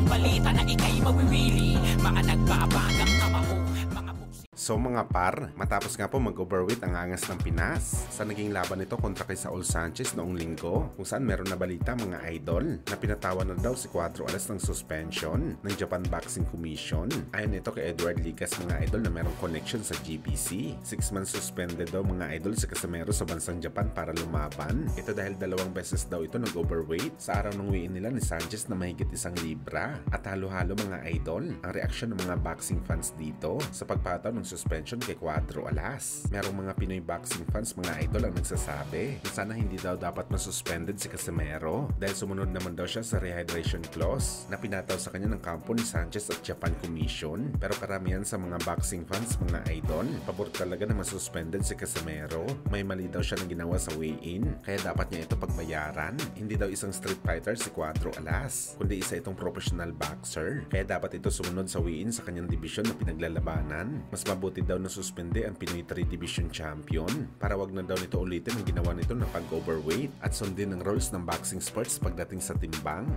ang balita na ikay mawiwili. Mga nagbabagang kamao, mga So mga par, matapos nga po mag-overweight ang angas ng Pinas sa naging laban nito kontra kay Saul Sanchez noong linggo, kung saan meron na balita mga idol na pinatawan na daw si Cuatro Alas ng suspension ng Japan Boxing Commission. Ayon ito kay Edward Ligas mga idol na merong connection sa GBC. 6 months suspended daw mga idol si Casimero sa bansang Japan para lumaban. Ito dahil 2 beses daw ito nag-overweight sa araw ng wiin nila ni Sanchez na mahigit 1 libra. At halo-halo mga idol ang reaksyon ng mga boxing fans dito sa pagpataw ng suspension kay Cuatro Alas. Merong mga Pinoy boxing fans mga idol ang nagsasabi na sana hindi daw dapat masuspended si Casimero dahil sumunod naman daw siya sa rehydration clause na pinataw sa kanya ng kampo ni Sanchez at Japan Commission. Pero karamihan sa mga boxing fans mga idol, pabor talaga na masuspended si Casimero. May mali daw siya na ginawa sa weigh-in kaya dapat niya ito pagbayaran. Hindi daw isang street fighter si Cuatro Alas, kundi isa itong professional boxer. Kaya dapat ito sumunod sa weigh-in sa kanyang division na pinaglalabanan. Mas mabuti daw na suspende ang Pinoy 3 Division Champion para wag na daw nito ulitin ang ginawa nito na pag-overweight at sundin ang rules ng boxing sports pagdating sa timbang.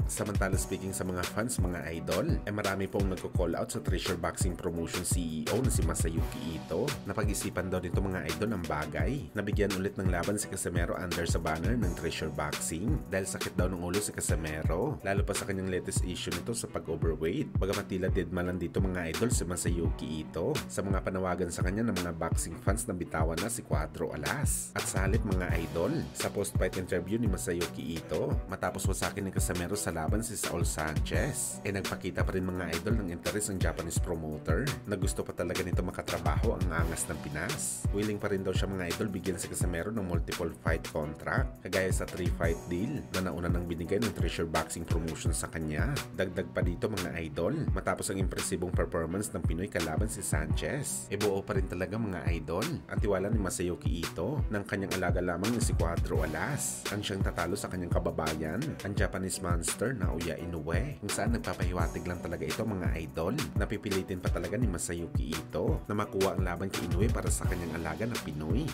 Samantala speaking sa mga fans mga idol, marami pong nagko-call out sa Treasure Boxing Promotion CEO na si Masayuki Ito na pag-isipan daw nito mga idol ang bagay. Nabigyan ulit ng laban si Casimero under sa banner ng Treasure Boxing dahil sakit daw ng ulo si Casimero, lalo pa sa kanyang latest issue nito sa pag-overweight. Bagamat tila deadman lang dito mga idol si Masayuki Ito sa mga panawagan sa kanya ng mga boxing fans na bitawan na si Cuatro Alas. At sa halip mga idol, sa post-fight interview ni Masayuki Ito matapos wasakin ni Casimero sa laban si Saul Sanchez, nagpakita pa rin mga idol ng interes ng Japanese promoter na gusto pa talaga nito makatrabaho ang angas ng Pinas. Willing pa rin daw siya mga idol bigyan si Casimero ng multiple fight contract kagaya sa 3-fight deal na nauna nang binigay ng Treasure Boxing Promotion sa kanya. Dagdag pa dito mga idol, matapos ang impresibong performance ng Pinoy kalaban si Sanchez, buo pa rin talaga mga idol ang tiwala ni Masayuki Ito ng kanyang alaga lamang ni si Cuatro Alas ang siyang tatalo sa kanyang kababayan, ang Japanese monster na Oya Inoue, kung saan nagpapahiwatig lang talaga ito mga idol. Napipilitin pa talaga ni Masayuki Ito na makuha ang laban kay Inoue para sa kanyang alaga na Pinoy.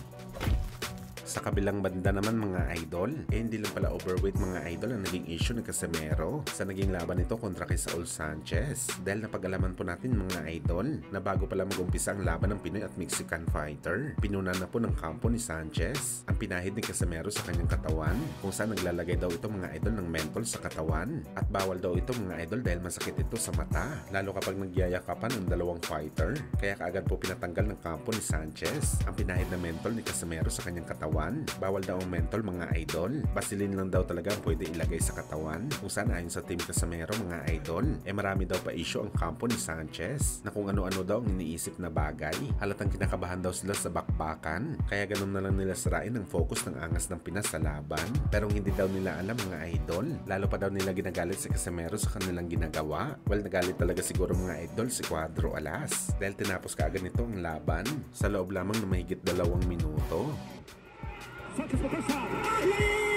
Sa kabilang banda naman mga idol, hindi lang pala overweight mga idol ang naging issue ng Casimero sa naging laban nito kontra kay Saul Sanchez. Dahil napag-alaman po natin mga idol na bago pala mag-umpisa ang laban ng Pinoy at Mexican fighter, pinuna na po ng kampo ni Sanchez ang pinahid ni Casimero sa kanyang katawan, kung saan naglalagay daw ito mga idol ng mentol sa katawan. At bawal daw ito mga idol dahil masakit ito sa mata, lalo kapag nagyayakapan ng dalawang fighter. Kaya kaagad po pinatanggal ng kampo ni Sanchez ang pinahid na mentol ni Casimero sa kanyang katawan. Bawal daw ang mentol mga idol. Basilin lang daw talaga ang pwede ilagay sa katawan, kung saan ayon sa team Casimero mga idol, marami daw pa issue ang kampo ni Sanchez na kung ano-ano daw ang iniisip na bagay. Halatang kinakabahan daw sila sa bakbakan, kaya ganun na lang nila sirain ang focus ng angas ng Pinas sa laban. Pero hindi daw nila alam mga idol, lalo pa daw nila ginagalit si Casimero sa kanilang ginagawa. Well, nagalit talaga siguro mga idol si Cuatro Alas dahil tinapos kaagad nito ang laban sa loob lamang na mahigit 2 minuto. Sanchez,